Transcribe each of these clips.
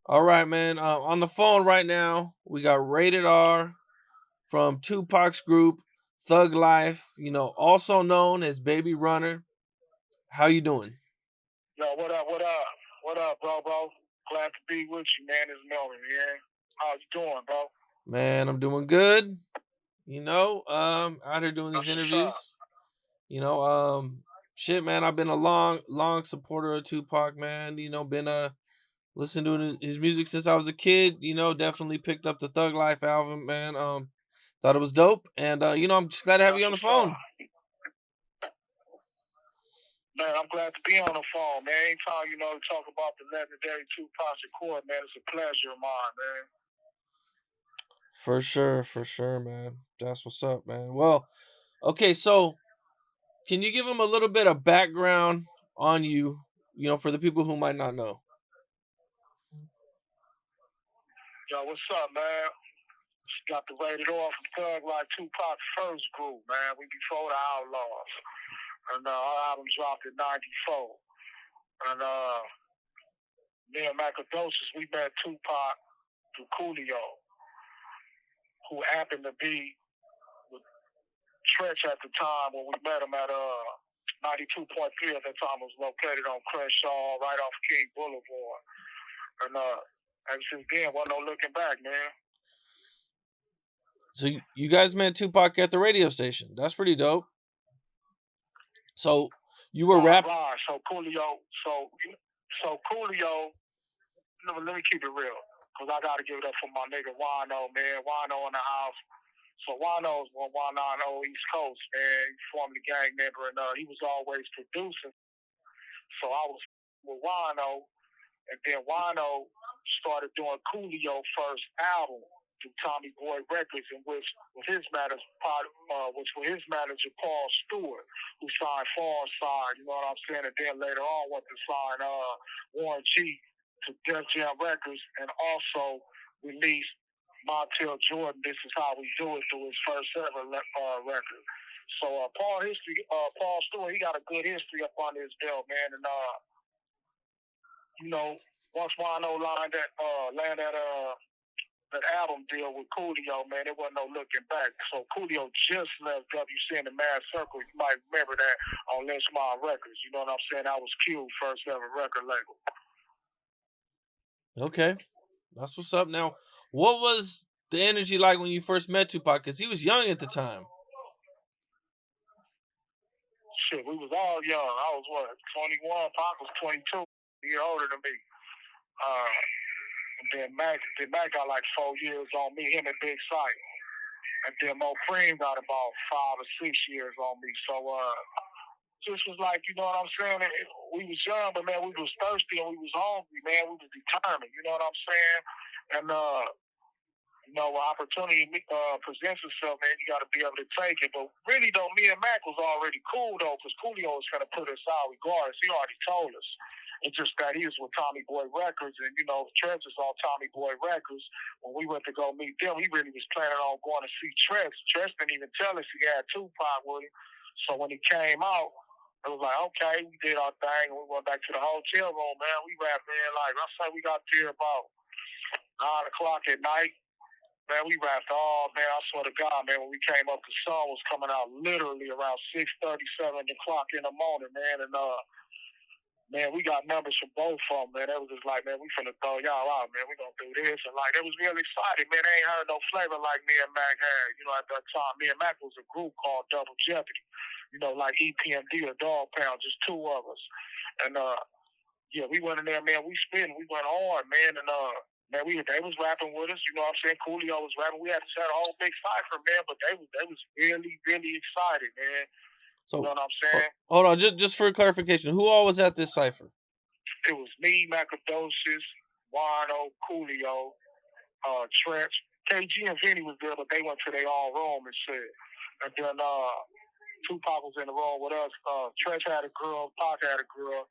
All right, man. On the phone right now, we got Rated R from 2Pac's group, Thug Life. Also known as Baby Runner. How you doing? Yo, what up? What up? What up, bro? Glad to be with you, man. It's Melvin, yeah. How you doing, bro? Man, I'm doing good. Out here doing That's these what's up. interviews. You know, um, Shit, man. I've been a long supporter of Tupac, man. Been listening to his music since I was a kid. Definitely picked up the Thug Life album, man. Thought it was dope, and I'm just glad to have That's you on the what's up. phone. Man, I'm glad to be on the phone, man. Anytime, to talk about the legendary Tupac Shakur, man, it's a pleasure of mine, man. For sure, man. That's what's up, man. Well, okay, so can you give them a little bit of background on you, for the people who might not know? Yo, what's up, man? Got the rated off from Thug Life Tupac's first group, man. We before the Outlaws. And our album dropped in 94. And me and Macadocious, we met Tupac through Coolio, who happened to be with Stretch at the time when we met him at 92.3 at that time. It was located on Crenshaw, right off King Boulevard. And ever since then, wasn't no looking back, man. So you guys met Tupac at the radio station. That's pretty dope. So you were Right, rap. right. So Coolio, let me keep it real. Because I got to give it up for my nigga Wino, man. Wino in the house. So Wino's 190 East Coast, man. He's formerly gang member, and he was always producing. So I was with Wino, and then Wino started doing Coolio first album through Tommy Boy Records, in which with his manager, Paul Stewart, who signed Far Side. You know what I'm saying? And then later on went to sign Warren G to Def Jam Records, and also released Montel Jordan. This is how we do it through his first ever record. So Paul Stewart, he got a good history up on his belt, man, and once Wino landed that album deal with Coolio, man, there wasn't no looking back. So Coolio just left WC in the Mad Circle. You might remember that on Lynchmont Records. You know what I'm saying? That was Q's first ever record label. Okay, that's what's up. Now, what was the energy like when you first met Tupac? Because he was young at the time. Shit, we was all young. I was 21. Pac was 22. A year older than me. Uh, then Mac got like 4 years on me. Him and Big Sight. And then Mo Cream got about 5 or 6 years on me. So just was like, you know what I'm saying? We was young, but man, we was thirsty and we was hungry, man. We was determined, you know what I'm saying? And when opportunity presents itself, man, you got to be able to take it. But really, though, me and Mac was already cool, though, because Coolio was going to put us out regardless. He already told us. It's just that he was with Tommy Boy Records, and, Trex is on Tommy Boy Records. When we went to go meet them, he really was planning on going to see Trex. Trex didn't even tell us he had Tupac with him. So when he came out, it was like, okay, we did our thing, and we went back to the hotel room, man. We wrapped in, like, I say we got there about 9 o'clock at night. Man, we rapped all, man, I swear to God, man, when we came up, the sun was coming out literally around 6:37 o'clock in the morning, man. And, man, we got numbers from both of them, man. That was just like, man, we finna throw y'all out, man. We gonna do this. And, like, it was really exciting, man. They ain't heard no flavor like me and Mac had. At that time, me and Mac was a group called Double Jeopardy. Like EPMD or Dog Pound, just two of us. And, yeah, we went in there, man. We spin, we went hard, man. And, man, they was rapping with us. You know what I'm saying? Coolio was rapping. We had a whole big cipher, man. But they was really, really excited, man. You know So, what I'm saying? hold on, just for clarification, who all was at this cipher? It was me, Macadocious, Wino, Coolio, Trench. KG and Vinny was there, but they went to their own room and shit. And then Tupac was in the room with us. Trench had a girl, Pac had a girl.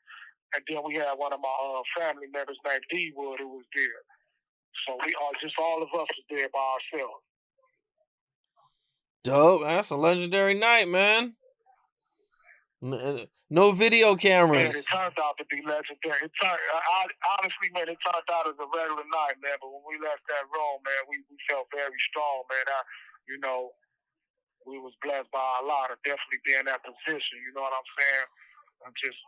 And then we had one of my family members named D Wood who was there. So we are just all of us was there by ourselves. Dope. That's a legendary night, man. No video Man, it cameras. turned out to be legendary. Honestly, man, it turned out as a regular night, man. But when we left that room, man, we felt very strong, man. You know, we was blessed by Allah to definitely be in that position. You know what I'm saying? And just,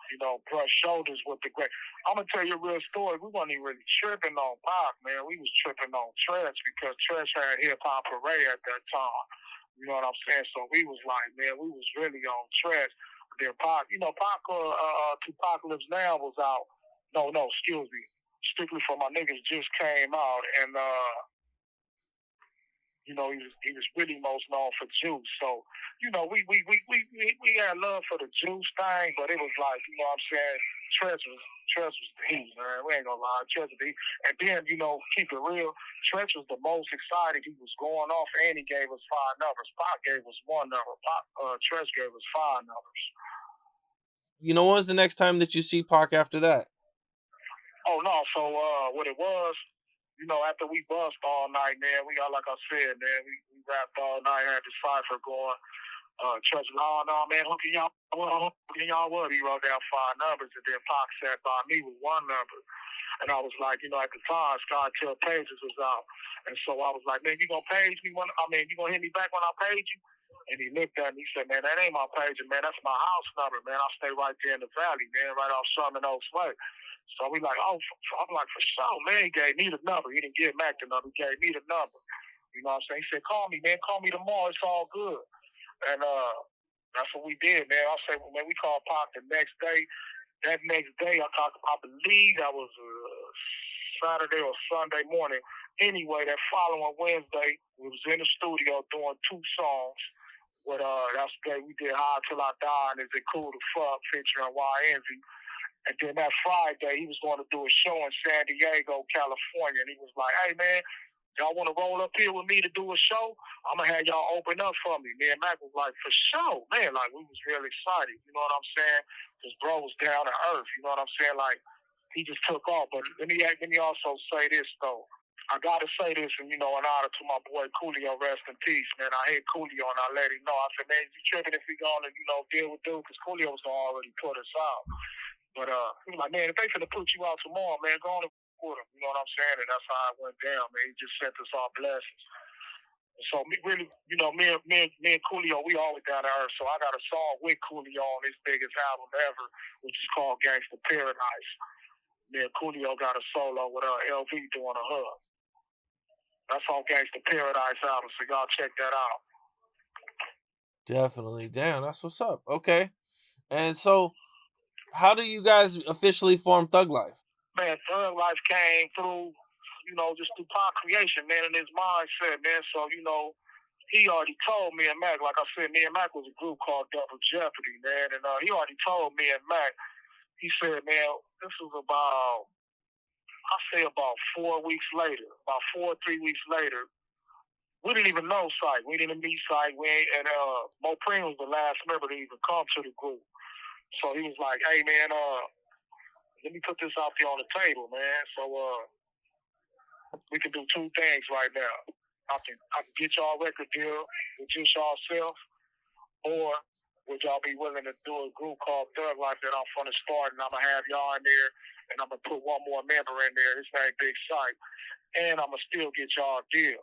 brush shoulders with the great. I'm gonna tell you a real story. We wasn't even really tripping on Pac, man. We was tripping on Treach because Treach had Hip Hop Parade at that time. You know what I'm saying? So we was like, man, we was really on Treach. Then Pac, Pac, Tupac Lives Now was out. No, excuse me. Strictly for My Niggas just came out, and he was really most known for Juice. So, we had love for the Juice thing, but it was like, what I'm saying, Treach was the heat, man. We ain't gonna lie, Treach was the heat. And then, keep it real, Treach was the most excited. He was going off, and he gave us 5 numbers. Pac gave us 1 number. Treach gave us 5 numbers. When's the next time that you see Pac after that? Oh no, so what it was, after we bust all night, man, we got, like I said, man, we rapped all night, had the cipher going. Treach was, oh no, man, hooking y'all what? He wrote down 5 numbers, and then Pac sat by me with 1 number. And I was like, at the time, Scott Till Pages was out. And so I was like, man, you gonna page me you gonna hit me back when I page you? And he looked at me, he said, man, that ain't my pager, man, that's my house number, man. I stay right there in the valley, man, right off Sherman Oaks Way. So we like, I'm like, for sure, man, he gave me the number. He didn't give Mac the number, he gave me the number. You know what I'm saying? He said, call me, man, call me tomorrow, it's all good. And that's what we did, man. I said, man, we called Pac the next day. That next day, I believe that was Saturday or Sunday morning. Anyway, that following Wednesday, we was in the studio doing 2 songs. That's the day we did High Till I Die and Is It Cool to Fuck featuring Y-Envy. And then that Friday, he was going to do a show in San Diego, California. And he was like, hey, man, y'all want to roll up here with me to do a show? I'm going to have y'all open up for me. Me and Mac was like, for sure, man. Like, we was really excited. You know what I'm saying? Because bro was down to earth. You know what I'm saying? Like, he just took off. But let me also say this, though. I got to say this, and, in honor to my boy Coolio, rest in peace, man. I hit Coolio, and I let him know. I said, man, you tripping if we going to, deal with dude? Because Coolio was going to already put us out. But he was like, man, if they finna put you out tomorrow, man, go on and with him. You know what I'm saying? And that's how it went down, man. He just sent us our blessings. So me and Coolio, we always down to earth. So I got a song with Coolio on his biggest album ever, which is called Gangsta Paradise. Me and Coolio got a solo with LV doing a hug. That's on Gangsta Paradise album, so y'all check that out. Definitely. Damn, that's what's up. Okay. And so, how do you guys officially form Thug Life? Man, Thug Life came through, just through Pac creation, man, in his mindset, man. So, he already told me and Mac, like I said, me and Mac was a group called Double Jeopardy, man. And he already told me and Mac, he said, man, this was about 4 weeks later, about 4 or 3 weeks later. We didn't even know Sight. We didn't meet Sight. And Mo Preem was the last member to even come to the group. So he was like, hey, man, let me put this out there on the table, man. So we can do 2 things right now. I can get y'all a record deal with just yourself, or would y'all be willing to do a group called Thug Life that I'm from the start, and I'm going to have y'all in there, and I'm going to put one more member in there. His name Big Sight. And I'm going to still get y'all a deal.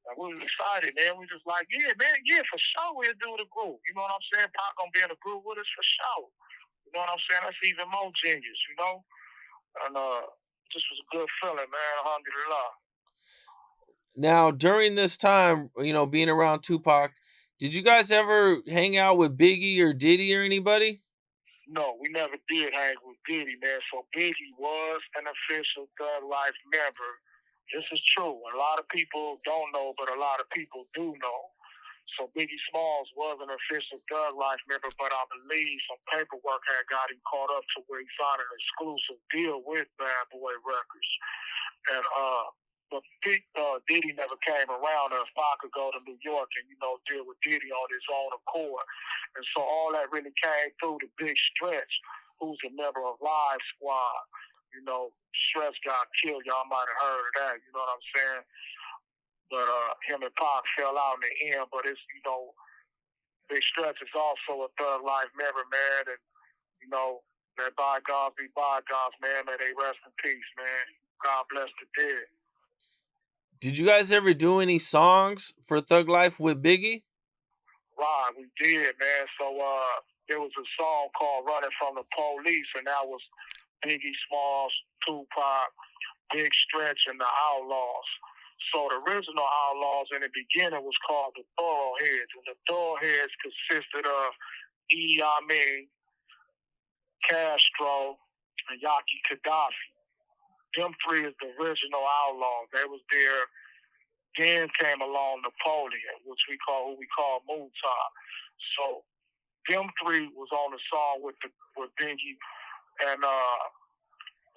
And we was excited, man. We just like, yeah, man, yeah, for sure we'll do the group. You know what I'm saying? Pac going to be in the group with us for sure. You know what I'm saying? That's even more genius, And just was a good feeling, man. Alhamdulillah. Now, during this time, being around Tupac, did you guys ever hang out with Biggie or Diddy or anybody? No, we never did hang with Diddy, man. So Biggie was an official Thug Life member. This is true. A lot of people don't know, but a lot of people do know. So Biggie Smalls was an official Thug Life member, but I believe some paperwork had got him caught up to where he signed an exclusive deal with Bad Boy Records. And but Diddy never came around us. Pac could go to New York and, deal with Diddy on his own accord. And so all that really came through the Big Stretch, who's a member of Live Squad. Stretch got killed. Y'all might have heard of that. You know what I'm saying? But him and Pac fell out in the end. But it's, Big Stretch is also a Thug Life member, man, and you know, let bygones be bygones, man. May they rest in peace, man. God bless the dead. Did you guys ever do any songs for Thug Life with Biggie? Right, we did, man. So there was a song called Running from the Police, and that was Biggie Smalls, Tupac, Big Stretch, and the Outlaws. So the original Outlaws in the beginning was called the Thoroughheads, and the Thoroughheads consisted of E. Amin, Castro, and Yaki Gaddafi. Them three is the original Outlaws. They was there. Then came along Napoleon, which we call Wihtout. So them three was on the song with Biggie and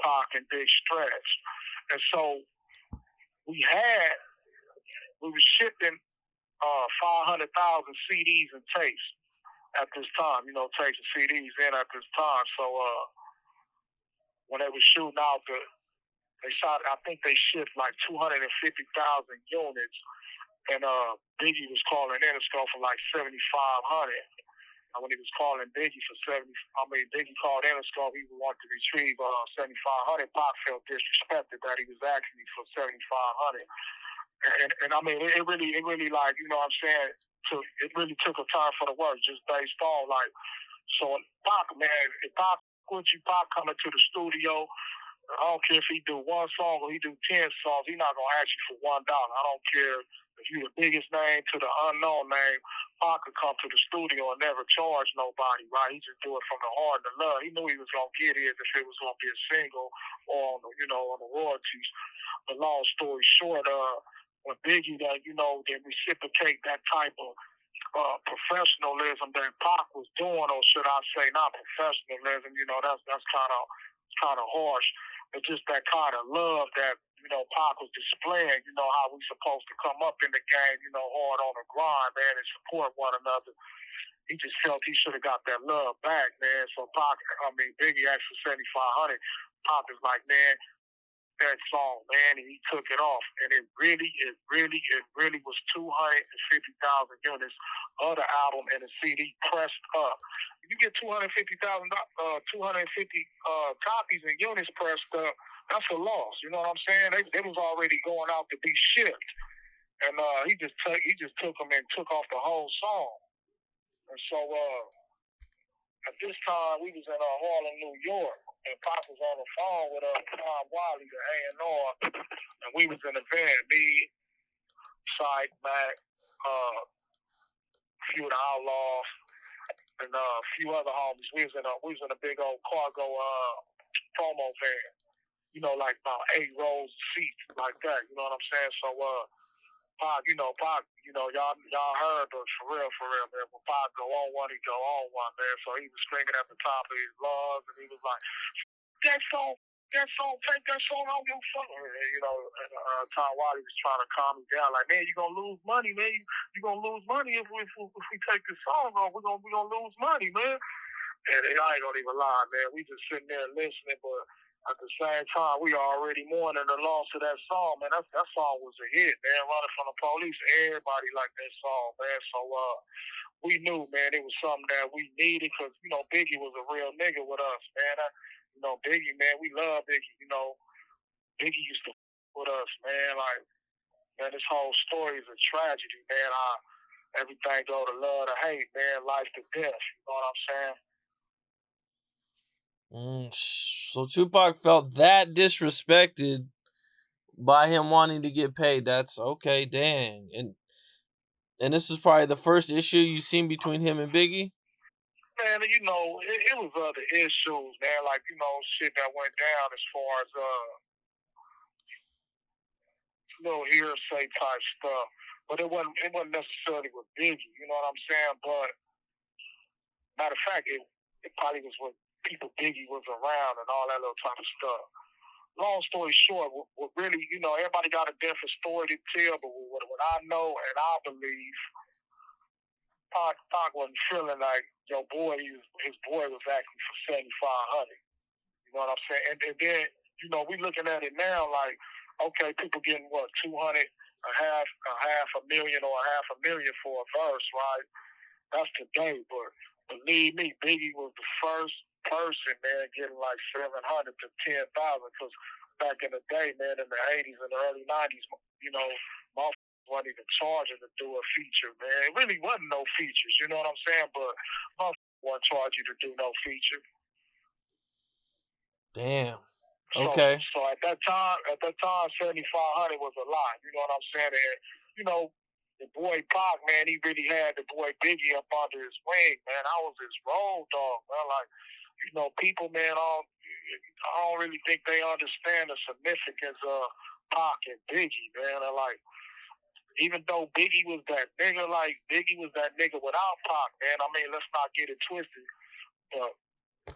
Pac and Big Stretch. And so we was shipping 500,000 CDs and tapes at this time, tapes and CDs in at this time. So when they were shooting out I think they shipped like 250,000 units, and Biggie was calling Interscope for like 7,500. And when he was calling Biggie for Biggie called Interscope, he wanted to retrieve 7,500. Pac felt disrespected that he was asking me for 7,500. And I mean, it really like, you know what I'm saying, it really took a time for the work, just based on like, so Pac, man, if Pac coming to the studio, I don't care if he do one song or he do 10 songs, he's not gonna ask you for $1. I don't care if you the biggest name to the unknown name. Pac could come to the studio and never charge nobody, right? He just do it from the heart and the love. He knew he was gonna get his if it was gonna be a single or on the royalties. But long story short, when Biggie they reciprocate that type of professionalism that Pac was doing, or should I say not professionalism, that's kind of harsh. It's just that kind of love that, Pac was displaying, how we supposed to come up in the game, hard on the grind, man, and support one another. He just felt he should have got that love back, man. So Biggie asked for 7,500. Pac is like, man, that song, man, and he took it off. And it really was 250,000 units of the album and the CD pressed up. If you get 250 copies and units pressed up, that's a loss. You know what I'm saying? They was already going out to be shipped, and he just took them and took off the whole song. And so at this time, we was in Harlem, New York, and Pop was on the phone with Tom Wiley, the A&R, and we was in the van, me, Sight, Mac, a few of the Outlaws, and a few other homies. We was in a big old cargo promo van, like about 8 rows of seats, like that. You know what I'm saying? So Pac, y'all heard, but for real, man, when Pac go on one, he go on one, man. So he was screaming at the top of his lungs, and he was like, that song, take that song out your phone. And Tom Wiley was trying to calm me down, like, man, you gonna lose money, man. You gonna lose money if we take this song off. We gonna lose money, man. And I ain't gonna even lie, man. We just sitting there listening, but at the same time, we already mourning the loss of that song, man. That song was a hit, man. Running from the Police, everybody liked that song, man. So we knew, man, it was something that we needed because, Biggie was a real nigga with us, man. Biggie, man, we love Biggie. Biggie used to with us, man. Like, man, this whole story is a tragedy, man. Everything go to love to hate, man. Life to death. You know what I'm saying? So Tupac felt that disrespected by him wanting to get paid. That's okay, dang. And this was probably the first issue you seen between him and Biggie? Man, it was other issues, man. Like, shit that went down as far as little hearsay type stuff. But it wasn't necessarily with Biggie, you know what I'm saying? But matter of fact, it probably was with people Biggie was around and all that little type of stuff. Long story short, what really, everybody got a different story to tell, but what I know and I believe, Pac wasn't feeling like his boy was asking for 7,500. You know what I'm saying? And then, we looking at it now like, okay, people getting what, 200, a half a million or a $500,000 for a verse, right? that's today. But believe me, Biggie was the first person, man, getting like 700 to 10,000. Because back in the day, man, in the 80s and the early 90s, you know, motherfuckers wasn't even charging to do a feature, man. It really wasn't no features, you know what I'm saying? But motherfuckers wasn't charging you to do no feature. Damn. So, Okay. so at that time, 7,500 was a lot. You know what I'm saying? And you know, the boy Pac, man, he really had the boy Biggie up under his wing, man. I was his road dog, man. Like, you know, people, man, I don't really think they understand the significance of Pac and Biggie, man. And like, even though Biggie was that nigga, like Biggie was that nigga without Pac, man. I mean, let's not get it twisted, but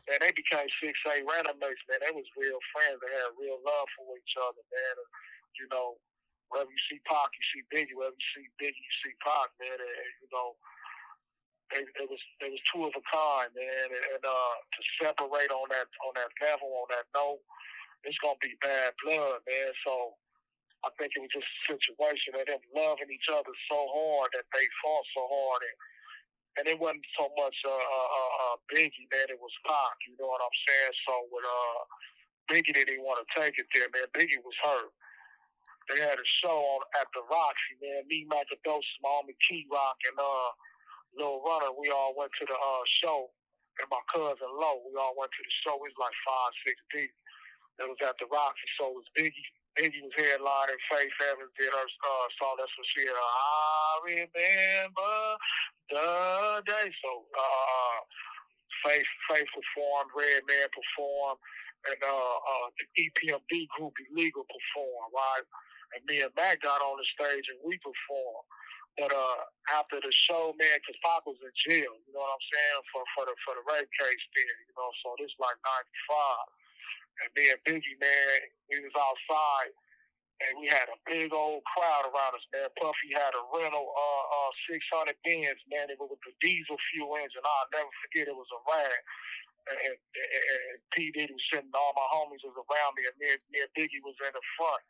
man, they became 6'8" randomates, man. They was real friends. They had real love for each other, man. And, you know, wherever you see Pac, you see Biggie. Wherever you see Biggie, you see Pac, man. And you know, they was two of a kind, man. And to separate on that level, on that note, it's gonna be bad blood, man. So I think it was just a situation of them loving each other so hard that they fought so hard, and it wasn't so much Biggie, man. It was Pac. You know what I'm saying? So with Biggie didn't want to take it there, man. Biggie was hurt. They had a show on at the Roxy, man. Me, Macadosis, my homie Key Rock, and Lil Runner. We all went to the show, and my cousin Low. We all went to the show. It was like 5, 6 deep. It was at the Roxy, so it was Biggie. Biggie was headlining. Faith Evans did her song. That's what she had. I remember the day. So Faith performed, Redman performed, and the EPMD group Illegal performed, right? And me and Mac got on the stage and we performed. But after the show, man, because Pop was in jail, you know what I'm saying, for the rape case there, you know, so this like 95. And me and Biggie, man, we was outside and we had a big old crowd around us, man. Puffy had a rental 600 Benz, man. It was with the diesel fuel engine. I'll never forget, it was a rag. And P. Diddy was sitting, all my homies was around me, and me and Biggie was in the front.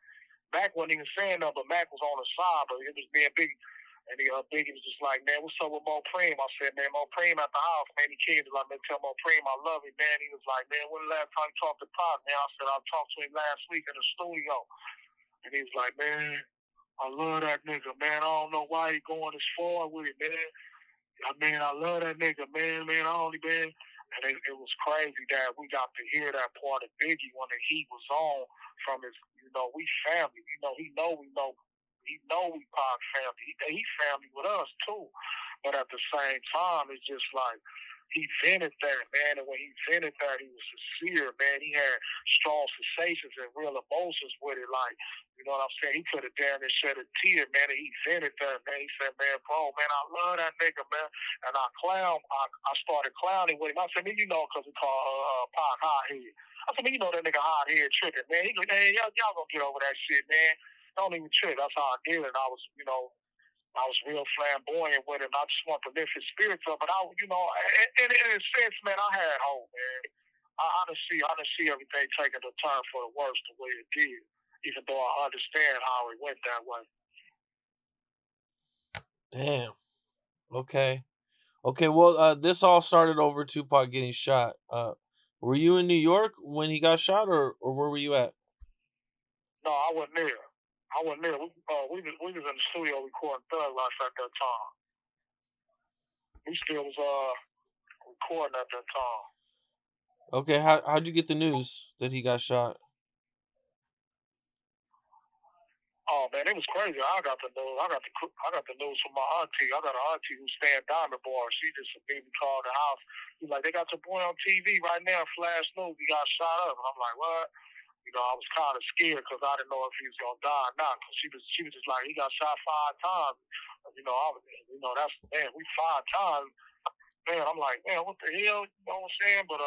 Mac wasn't even saying nothing, but Mac was on the side, but it was me and Biggie. And Biggie was just like, man, what's up with Mo Preem? I said, man, Mo Preem at the house, man. He came to like, man, tell Mo Preem I love him, man. He was like, man, when the last time you talked to Pop, man? I said, I talked to him last week in the studio. And he was like, man, I love that nigga, man. I don't know why he going this far with it, man. I mean, I love that nigga, man. I only been. And it was crazy that we got to hear that part of Biggie when the heat was on from his, you know, we family. You know, he know we Pac family. He family with us too. But at the same time, it's just like he vented that, man. And when he vented that, he was sincere, man. He had strong sensations and real emotions with it. Like, you know what I'm saying? He could have damn near shed a tear, man. And he vented that, man. He said, man, bro, man, I love that nigga, man. And I started clowning with him. I said, man, you know, because we call Pac hot head. I said, man, you know that nigga hot head tripping, man. He goes, hey, y'all gonna get over that shit, man. Don't even trip. That's how I did it. I was, you know, I was real flamboyant with him. I just want to lift his spirits up. But I, you know, in a sense, man, I had hope, man. I didn't see everything taking a turn for the worse the way it did, even though I understand how it went that way. Damn. Okay. Okay. Well, this all started over Tupac getting shot. Were you in New York when he got shot, or where were you at? No, I wasn't there. We was in the studio recording Thug Life at that time. We still was recording at that time. Okay. How'd you get the news that he got shot? Oh man, it was crazy. I got the news. I got the news from my auntie. I got an auntie who stay in Diamond Bar. She just immediately called the house. He's like, they got your boy on TV right now. Flash news. He got shot up. And I'm like, what? You know, I was kind of scared because I didn't know if he was gonna die or not. Cause she was just like, he got shot 5 times. You know, that's man, we 5 times. Man, I'm like, man, what the hell? You know what I'm saying? But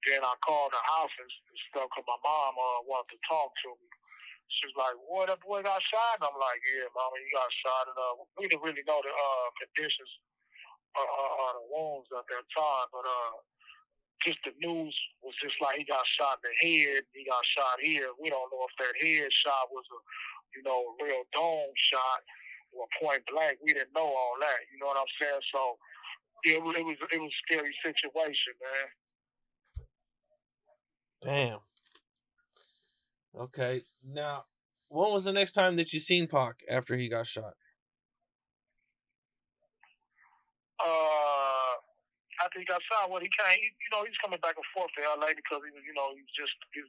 then I called the house and stuff because my mom wanted to talk to me. She was like, boy, that boy got shot. And I'm like, yeah, mama, he got shot. And we didn't really know the conditions of the wounds at that time. But just the news was just like he got shot in the head. He got shot here. We don't know if that head shot was a real dome shot Well, point blank, we didn't know all that. You know what I'm saying? So yeah, it was a scary situation, man. Damn. Okay. Now, when was the next time that you seen Pac after he got shot? After he got signed, he came. He's coming back and forth to LA because he was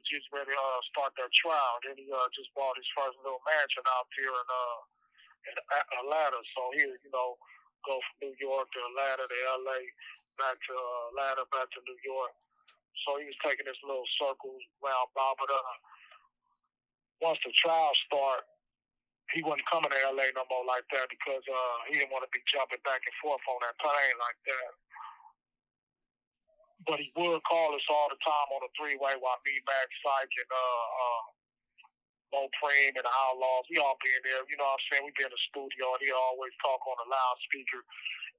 just ready to start that trial. Then he just bought his first little mansion out here in Atlanta. So go from New York to Atlanta to LA, back to Atlanta, back to New York. So he was taking his little circles round about. But once the trial started, he wasn't coming to LA no more like that because he didn't want to be jumping back and forth on that plane like that. But he would call us all the time on the three-way while me, Max, Psych, and Mo Preem and the Outlaws, we all be in there. You know what I'm saying? We be in the studio and he always talk on a loudspeaker.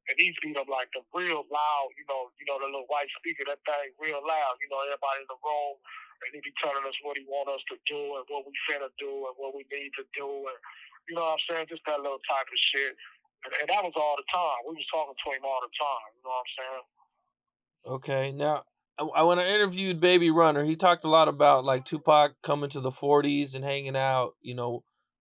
And these beat up like the real loud, the little white speaker, that thing real loud. Everybody in the room, and he be telling us what he want us to do and what we finna do and what we need to do, and you know what I'm saying? Just that little type of shit. And that was all the time. We was talking to him all the time. You know what I'm saying? Okay. Now, when I interviewed Baby Runner, he talked a lot about like Tupac coming to the 40s and hanging out.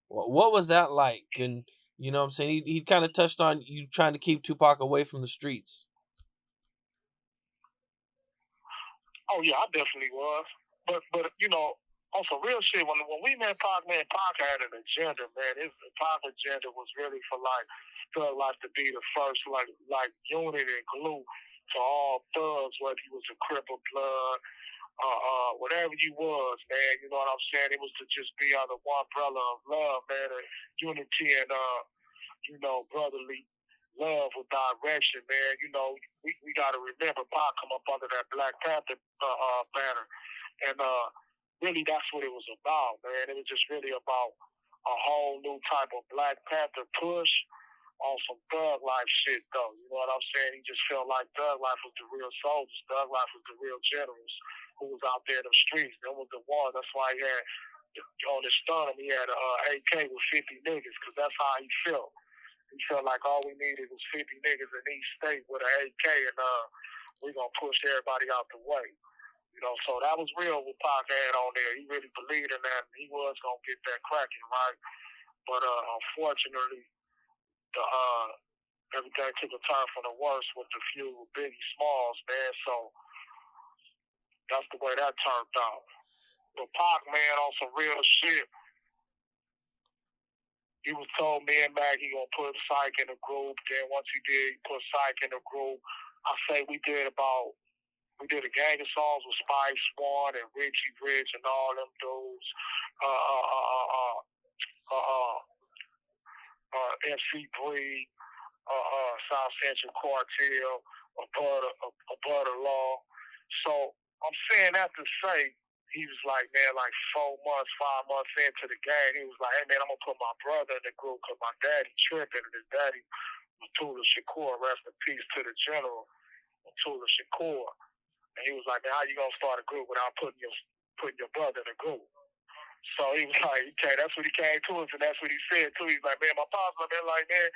What was that like? And you know what I'm saying? He kind of touched on you trying to keep Tupac away from the streets. Oh yeah, I definitely was. But on some real shit, when we met Pac, man, Pac had an agenda, man. His Pac agenda was really for like Thug Life to be the first like unit and glue to all thugs, whether he was a Crip or Blood, whatever you was, man. You know what I'm saying? It was to just be under one umbrella of love, man, and unity and brotherly love with direction, man. We gotta remember Pac come up under that Black Panther banner. And really that's what it was about, man. It was just really about a whole new type of Black Panther push on some thug life shit though. You know what I'm saying? He just felt like thug life was the real soldiers, thug life was the real generals who was out there in the streets. Them was the ones. That's why he had on his sternum he had a AK with 50 niggas because that's how he felt. He felt like all we needed was 50 niggas in each state with an AK, and we gonna push everybody out the way. So that was real what Pac had on there. He really believed in that, and he was gonna get that cracking, right? But unfortunately, the everything took a turn for the worse with the few Biggie Smalls, man. So that's the way that turned out. But Pac, man, on some real shit, he was told me and Mac he gonna put Psych in the group. Then once he did, he put Psych in the group. I say we did a gang of songs with Spice One and Richie Rich and all them dudes. MC Breed, South Central Cartel, a butter law. So I'm saying that to say he was like, man, like 4 months, 5 months into the game, he was like, hey man, I'm gonna put my brother in the group because my daddy tripping, and his daddy Matula Shakur, rest in peace to the general Matula Shakur. And he was like, man, how you gonna start a group without putting your brother in a group? So he was like, okay, that's what he came to us, and that's what he said too. He's like, man, my pops, man, like, man,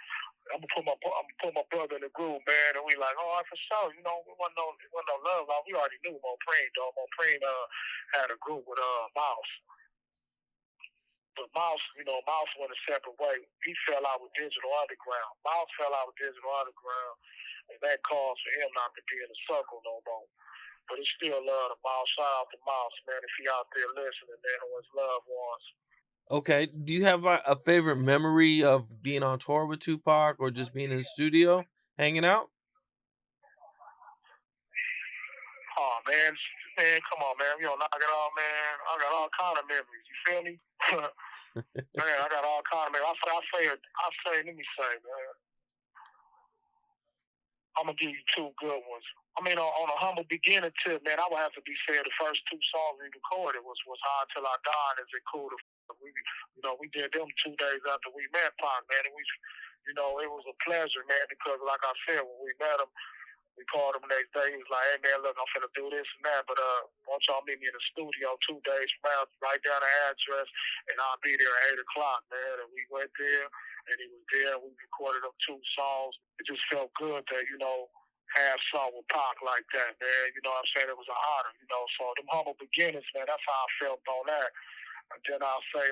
I'm gonna put my brother in the group, man. And we like, all right, for sure. It wasn't no love. Like, we already knew Mo Preem, though. Mo Preem had a group with Mouse. But Mouse went a separate way. He fell out with Digital Underground. Mouse fell out with Digital Underground, and that caused for him not to be in the circle no more. But he still love the Mouse. Shout out to Mouse, man, if he out there listening, man, who his loved ones. Okay. Do you have a favorite memory of being on tour with Tupac or just being in the studio hanging out? Oh, man, come on, man. We don't knock it off, man. I got all kind of memories. You feel me? Man, I got all kind of memories. Let me say, man. I'm going to give you 2 good ones. I mean, on a humble beginning tip, man, I would have to be saying the first 2 songs we recorded was High Till I Die and Is It Cool to we did them 2 days after we met Pac, man. And it was a pleasure, man, because like I said, when we met him, We called him the next day. He was like, "Hey man, look, I'm finna do this and that, but why don't y'all meet me in the studio 2 days from now? Write down the address, and I'll be there at 8 o'clock, man." And we went there, and he was there. We recorded them 2 songs. It just felt good to have something with Pac like that, man. You know what I'm saying? It was an honor, So them humble beginnings, man. That's how I felt on that. And then I'll say,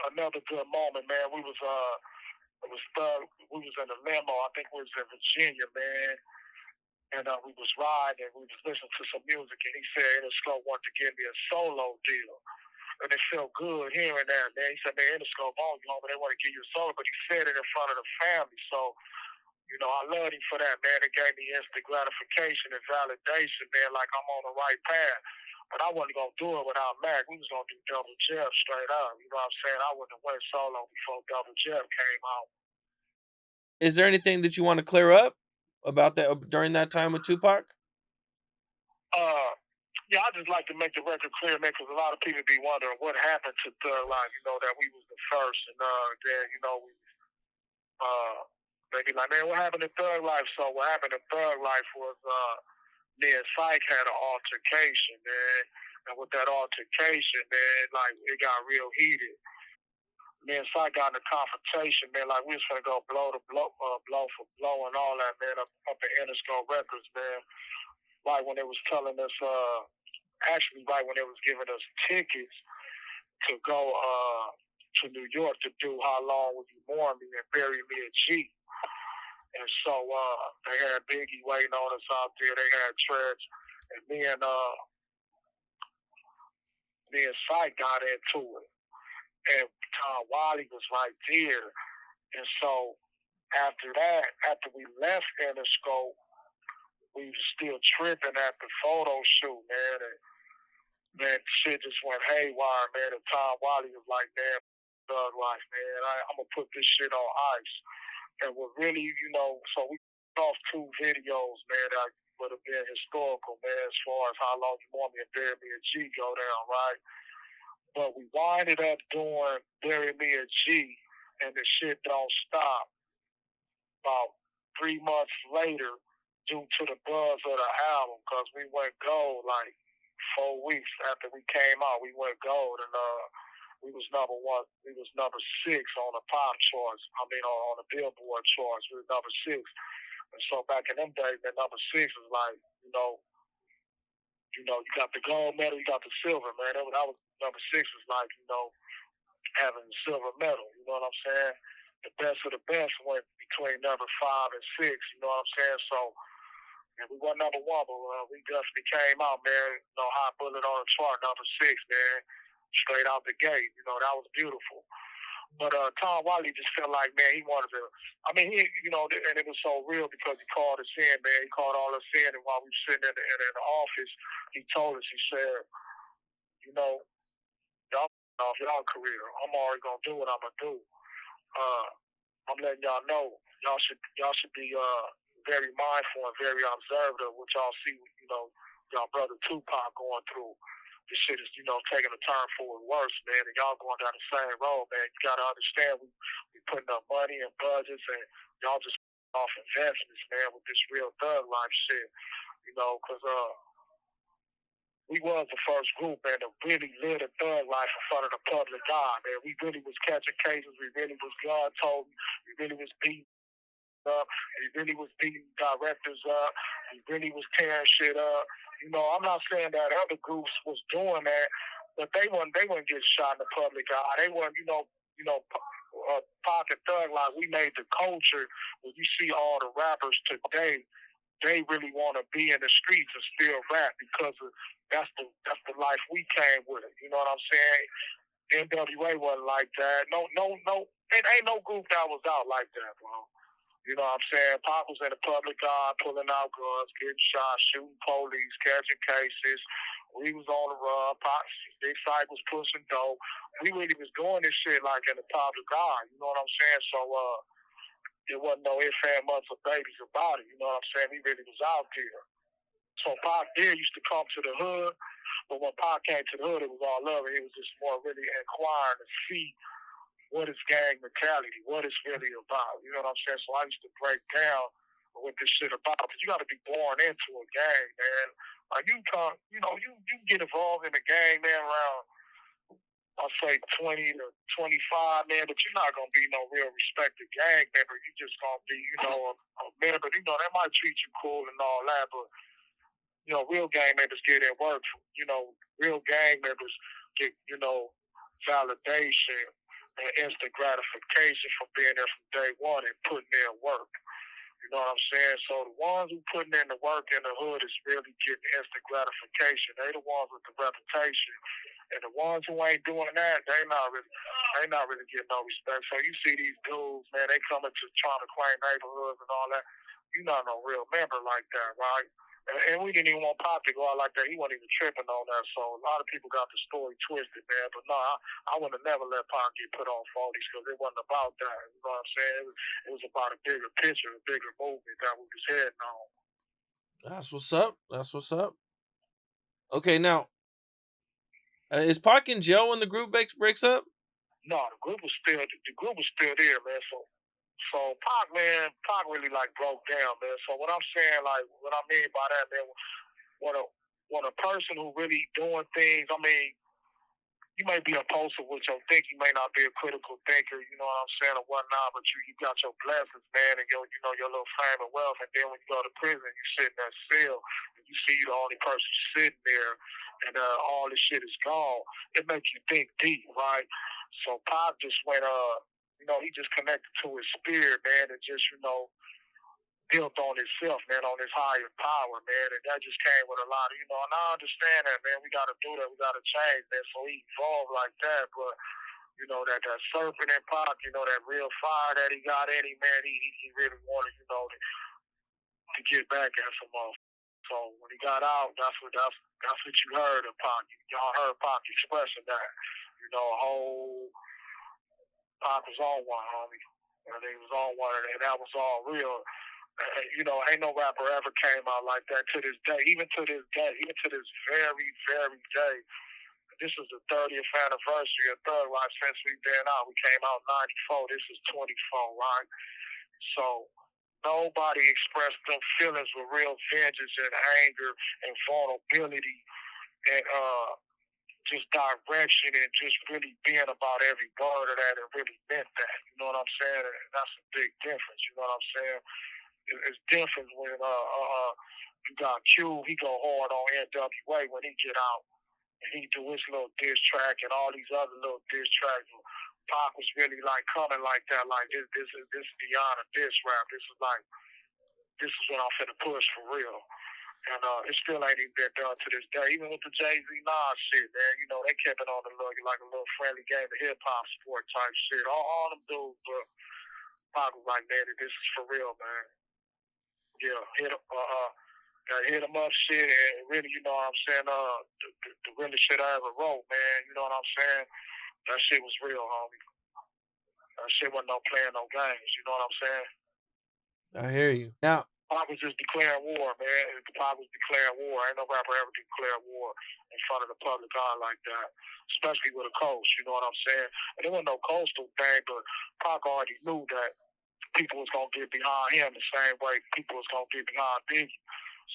another good moment, man. It was we was in a limo. I think we was in Virginia, man. And we was riding, and we was listening to some music, and he said Interscope wanted to give me a solo deal. And it felt good hearing that, man. He said, "Man, Interscope on you, but they want to give you a solo," but he said it in front of the family. So, I love him for that, man. It gave me instant gratification and validation, man, like I'm on the right path. But I wasn't going to do it without Mac. We was going to do Double Jeff straight up. You know what I'm saying? I wouldn't have went solo before Double Jeff came out. Is there anything that you want to clear up about that during that time with Tupac? Yeah, I just like to make the record clear, man, because a lot of people be wondering what happened to Thug Life, that we was the first. And then, we they be like, "Man, what happened to Thug Life?" So what happened to Thug Life was me and Syke had an altercation, man. And with that altercation, man, like it got real heated. Me and Syke got in a confrontation, man. Like we was gonna go blow for blow and all that, man, up at Interscope Records, man. Right when they was telling us, actually, right when they was giving us tickets to go to New York to do How Long Will You Mourn Me and Bury Me a G. And so they had Biggie waiting on us out there. They had Treach, and me and Syke got into it. And Tom Wiley was right there. And so after that, after we left Interscope, we was still tripping at the photo shoot, man. And man, shit just went haywire, man. And Tom Wiley was like, "Man, Thug Life, man. I'm gonna put this shit on ice." And what really, so we off 2 videos, man, that would have been historical, man, as far as How Long You Want Me and Bury Me a G go down, right? But we winded up doing Bury Me a G, and the shit don't stop. About 3 months later, due to the buzz of the album, because we went gold like 4 weeks after we came out. We went gold, and we was number 1. We was number 6 on the pop charts. I mean, on the Billboard charts. We were number 6. And so back in them days, that number 6 was like, you got the gold medal, you got the silver, man. That was number 6 was like, having the silver medal. You know what I'm saying? The best of the best went between number 5 and 6. You know what I'm saying? So, and we were number 1, but we definitely came out, man. Hot bullet on the chart, number 6, man. Straight out the gate. That was beautiful. But Tom Wiley just felt like, man, he wanted to. I mean, and it was so real because he called us in, man. He called all us in, and while we were sitting in the office, he told us, he said, y'all off y'all career. I'm already gonna do what I'm gonna do. I'm letting y'all know. Y'all should be very mindful and very observant of what y'all see. Y'all brother Tupac going through. This shit is, taking a turn for the worse, man. And y'all going down the same road, man. You gotta understand we putting up money and budgets, and y'all just off investments, man, with this real Thug Life shit. Because we was the first group, man, to really live a Thug Life in front of the public eye, man. We really was catching cases. We really was gun toting. We really was beating up. We really was beating directors up. We really was tearing shit up. I'm not saying that other groups was doing that, but they wouldn't get shot in the public eye. They weren't, Pac and Thug Life. We made the culture. When you see all the rappers today, they really want to be in the streets and still rap because that's the life we came with. You know what I'm saying? NWA wasn't like that. No. It ain't no group that was out like that, bro. You know what I'm saying? Pop was in the public eye, pulling out guns, getting shot, shooting police, catching cases. We was on the run. Pop, Big Syke was pushing dope. We really was doing this shit like in the public eye. You know what I'm saying? So it wasn't no ifs, ands, buts, or babies about it. You know what I'm saying? We really was out there. So Pac there used to come to the hood, but when Pac came to the hood, it was all love. It was just more really inquiring to see what is gang mentality, what it's really about. You know what I'm saying? So I used to break down what this shit about. Cause you got to be born into a gang, man. Like you come, you get involved in a gang, man, around I'll say 20 to 25, man, but you're not going to be no real respected gang member. You're just going to be, a member. They might treat you cool and all that, but, real gang members get at work. Real gang members get, validation and instant gratification from being there from day one and putting in work. You know what I'm saying? So the ones who putting in the work in the hood is really getting instant gratification. They the ones with the reputation. And the ones who ain't doing that, they not really getting no respect. So you see these dudes, man, they coming to trying to claim neighborhoods and all that. You're not no real member like that, right? And we didn't even want Pop to go out like that. He wasn't even tripping on that. So a lot of people got the story twisted, man. But no, I would have never let Pop get put on 40s because it wasn't about that. You know what I'm saying? It was about a bigger picture, a bigger movement that we was heading on. That's what's up. That's what's up. Okay, now is Pac in jail when the group breaks up? No, the group was still there, man. So Pac really like broke down, man. So what I'm saying, like what I mean by that, man, when a person who really doing things, I mean, you may be opposed to what you think, you may not be a critical thinker, you know what I'm saying, or whatnot, but you got your blessings, man, and your little fame and wealth, and then when you go to prison, you sit in that cell, and you see you the only person sitting there, and all this shit is gone. It makes you think deep, right? So Pop just went, he just connected to his spirit, man, and just, built on himself, man, on his higher power, man, and that just came with a lot of, and I understand that, man, we got to do that, we got to change, man, so he evolved like that, but, that serpent in Pac, that real fire that he got in him, man, he really wanted, to get back at some more. So when he got out, that's what you heard of Pac. Y'all heard Pac expressing that, whole Pac was on one, homie, and he was on one, and that was all real. Ain't no rapper ever came out like that to this day. Even to this very, very day. This is the 30th anniversary of Thug Life since we've been out. We came out 94. This is 24, right? So nobody expressed them feelings with real vengeance and anger and vulnerability and just direction and just really being about every word of that and really meant that. You know what I'm saying? And that's a big difference. You know what I'm saying? It's different when you got Q, he go hard on NWA when he get out. And he do his little diss track and all these other little diss tracks. Pac was really like coming like that, like this is beyond a diss rap. This is what I'm finna push for real. And it still ain't even been done to this day. Even with the Jay-Z Nas shit, man, they kept it on the look like a little friendly game of hip hop sport type shit. All them dudes, but Pac was like, man, this is for real, man. Yeah, hit him up shit and really, you know what I'm saying, the really shit I ever wrote, man, you know what I'm saying? That shit was real, homie. That shit wasn't no playing no games, you know what I'm saying? I hear you. Now Pop was just declaring war, man. Pop was declaring war. Ain't no rapper ever declare war in front of the public eye like that, especially with a coast, you know what I'm saying? And there wasn't no coastal thing, but Pop already knew that people was going to get behind him the same way people was going to get behind Biggie.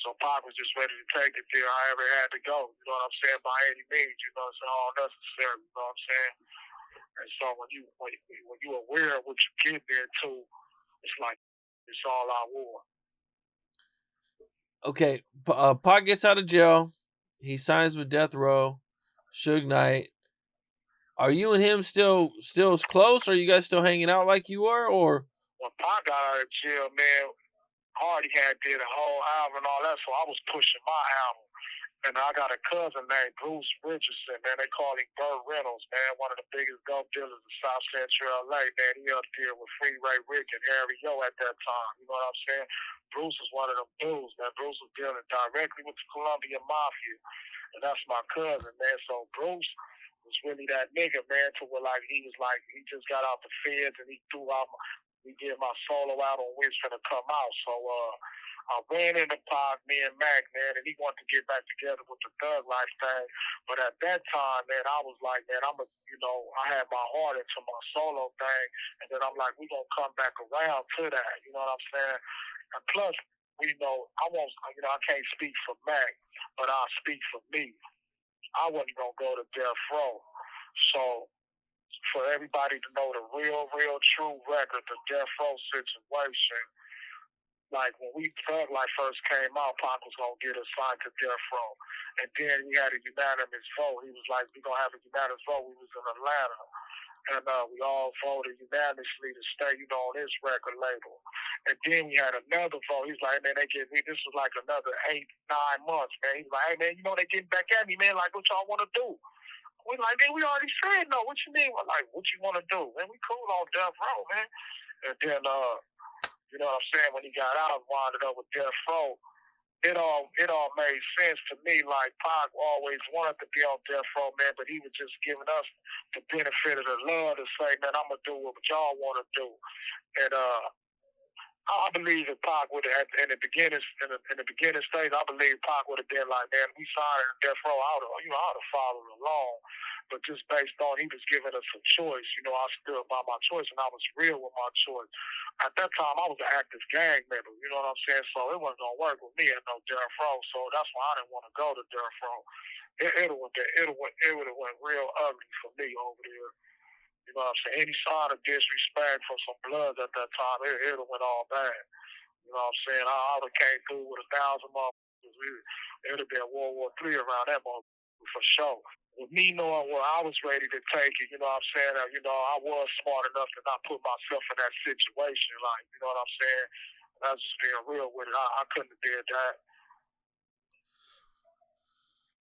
So Pac was just ready to take it there however it had to go. You know what I'm saying? By any means, you know what I'm saying? All necessary, you know what I'm saying? And so when you aware of what you get into, it's like it's all out war. Okay, Pac gets out of jail. He signs with Death Row, Suge Knight. Are you and him still close? Or are you guys still hanging out like you were? Or when Pac got out of jail, man, Hardy had did a whole album and all that, so I was pushing my album. And I got a cousin named Bruce Richardson, man. They call him Burt Reynolds, man. One of the biggest dope dealers in South Central LA, man. He up there with Freeway Rick and Harry Yo at that time. You know what I'm saying? Bruce was one of them dudes, man. Bruce was dealing directly with the Colombian Mafia. And that's my cousin, man. So Bruce was really that nigga, man, to where like he just got out the feds and he did my solo album when it's gonna come out. So I ran into Pac, me and Mac, man, and he wanted to get back together with the Thug Life thing. But at that time, man, I was like, man, I had my heart into my solo thing, and then I'm like, we gonna come back around to that. You know what I'm saying? And plus, I can't speak for Mac, but I'll speak for me. I wasn't gonna go to death row. So for everybody to know the real true record, the death row situation, like when Thug Life first came out, Pac was gonna get us signed to death row. And then we had a unanimous vote. He was like, we're gonna have a unanimous vote. We was in Atlanta. And we all voted unanimously to stay, on this record label. And then we had another vote. He's like, man, this was like another 8-9 months, man. He's like, hey, man, they getting back at me, man. Like, what y'all want to do? We like, man, we already said no. What you mean? We're like, what you want to do? Man, we cool on death row, man. And then, you know what I'm saying? When he got out, winded up with death row. It all made sense to me. Like Pac always wanted to be on death row, man, but he was just giving us the benefit of the love to say, man, I'm gonna do what y'all want to do. And I believe that Pac would have in the beginning stage. I believe Pac would have been like, man, we signed in death row. I would have followed along. But just based on he was giving us a choice, I stood by my choice and I was real with my choice. At that time, I was an active gang member. You know what I'm saying? So it wasn't gonna work with me at no death row. So that's why I didn't want to go to death row. It would have went real ugly for me over there. You know what I'm saying? Any sign of disrespect from some bloods at that time, it would have went all bad. You know what I'm saying? I would have came through with 1,000 motherfuckers. It would have been World War III around that motherfucker for sure. With me knowing where I was ready to take it, you know what I'm saying? I was smart enough to not put myself in that situation. Like, you know what I'm saying? I was just being real with it. I couldn't have did that.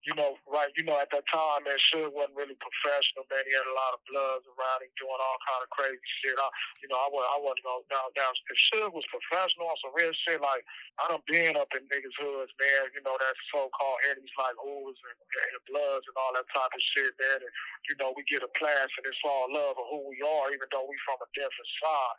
At that time, man, Suge wasn't really professional, man. He had a lot of bloods around him doing all kind of crazy shit. I wasn't going down. If Suge was professional on some real shit, like, I done been up in niggas' hoods, man, that so-called enemies like Oohs and Bloods and all that type of shit, man. And, we get a class and it's all love of who we are, even though we from a different side.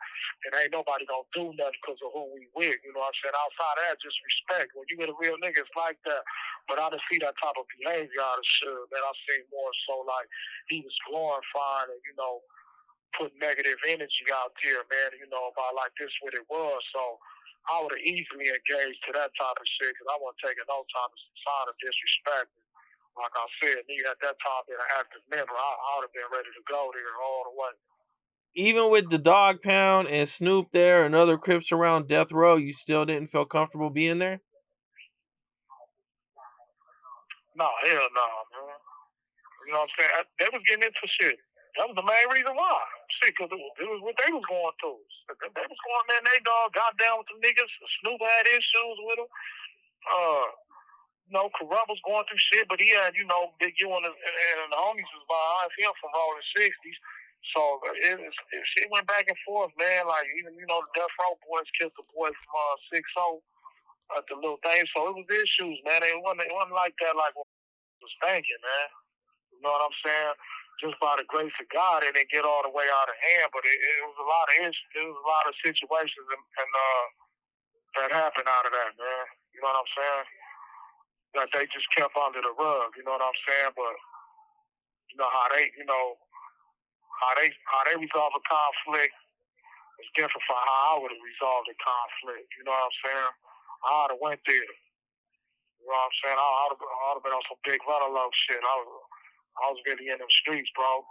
And ain't nobody gonna do nothing because of who we with, you know what I'm saying? Outside of that, just respect. When you with a real nigga, it's like that. But I didn't see that type of behavior out of Suge, man. I seen more so like he was glorifying and, put negative energy out there, man, about like this what it was. So I would have easily engaged to that type of shit because I wasn't taking no time to sign of disrespect. Like I said, me at that time being an active member, I would have been ready to go there all the way. Even with the Dog Pound and Snoop there and other Crips around death row, you still didn't feel comfortable being there? No, hell no, man. You know what I'm saying? They was getting into shit. That was the main reason why. Shit, because it was what they was going through. They was going, man, they dog got down with the niggas. Snoop had issues with them. Corrupt was going through shit, but he had, Big U and the homies was behind him from rolling 60s. So it went back and forth, man. Like, even, the Death Row boys killed the boy from 6-0 at the little thing. So it was issues, man. It wasn't like that, like what was thinking, man. You know what I'm saying? Just by the grace of God, it didn't get all the way out of hand, but it was a lot of issues. It was a lot of situations and that happened out of that, man. You know what I'm saying? That they just kept under the rug. You know what I'm saying? But how they resolve a conflict is different from how I would have resolved a conflict. You know what I'm saying? I would have went there. You know what I'm saying? I would have been on some big run along shit. I was really in them streets, bro.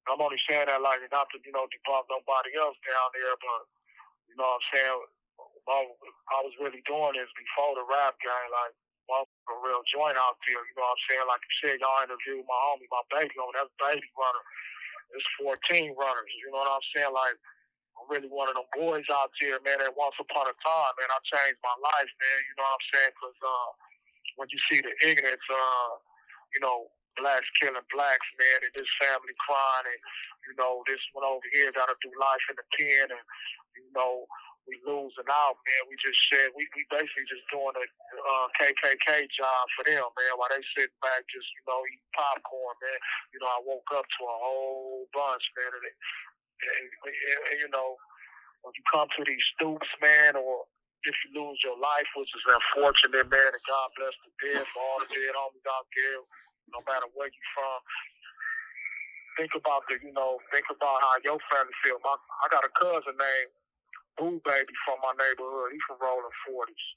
I'm only saying that like not to, debunk nobody else down there, but you know what I'm saying? I was really doing this before the rap game, like a real joint out there, you know what I'm saying? Like you said, y'all interviewed my homie, my baby homie, that's baby runner. There's 14 runners, you know what I'm saying? Like I'm really one of them boys out there, man, that once upon a time, man, I changed my life, man, you know what I'm saying? Because when you see the ignorance, blacks killing blacks, man, and this family crying, and, this one over here got to do life in the pen, and, we losing out, man. We just said, we basically just doing a KKK job for them, man, while they sitting back just, eating popcorn, man. I woke up to a whole bunch, man, and when you come to these stoops, man, or if you lose your life, which is unfortunate, man, and God bless the dead for all the dead homies out there, no matter where you from. Think about how your family feel. I got a cousin named Boo Baby from my neighborhood. He from Rolling 40s.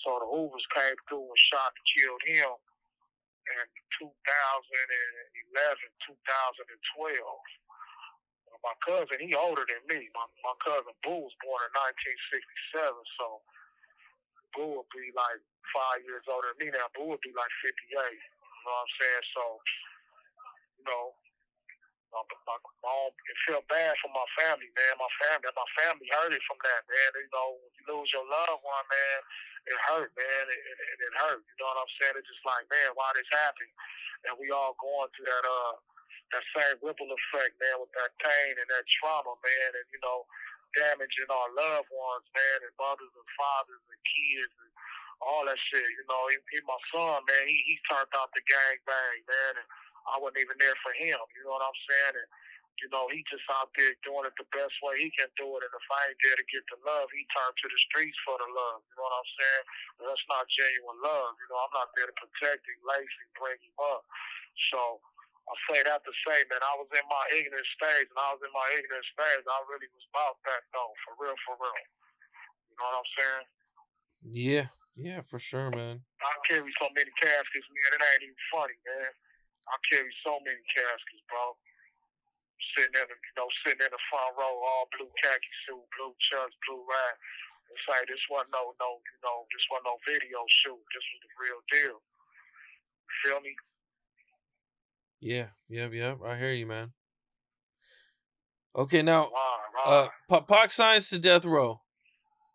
So the Hoovers came through and shot and killed him in 2011, 2012. My cousin, he older than me. My cousin Boo was born in 1967, so Boo would be like 5 years older than me now. Boo would be like 58. You know what I'm saying? So, you know, it felt bad for my family, man. My family heard it from that, man. You know, when you lose your loved one, man, it hurt, man. It hurt. You know what I'm saying? It's just like, man, why this happened? And we all going through that same ripple effect, man, with that pain and that trauma, man, and you know, damaging our loved ones, man, and mothers and fathers and kids and all that shit. You know, even my son, man, he turned out the gang bang, man, and I wasn't even there for him. You know what I'm saying? And you know, he just out there doing it the best way he can do it. And if I ain't there to get the love, he turned to the streets for the love. You know what I'm saying? Well, that's not genuine love. You know, I'm not there to protect him, lace him, bring him up. So I say that to say, man, I was in my ignorant stage, and I really was about that, though, for real, for real. You know what I'm saying? Yeah, yeah, for sure, man. I carry so many caskets, man, it ain't even funny, man. I carry so many caskets, bro. Sitting in the front row, all blue khaki suit, blue chucks, blue rag. It's like this wasn't this wasn't no video shoot. This was the real deal. You feel me? Yeah, yeah, yeah. I hear you, man. Okay, now, Right. Pac signs to death row.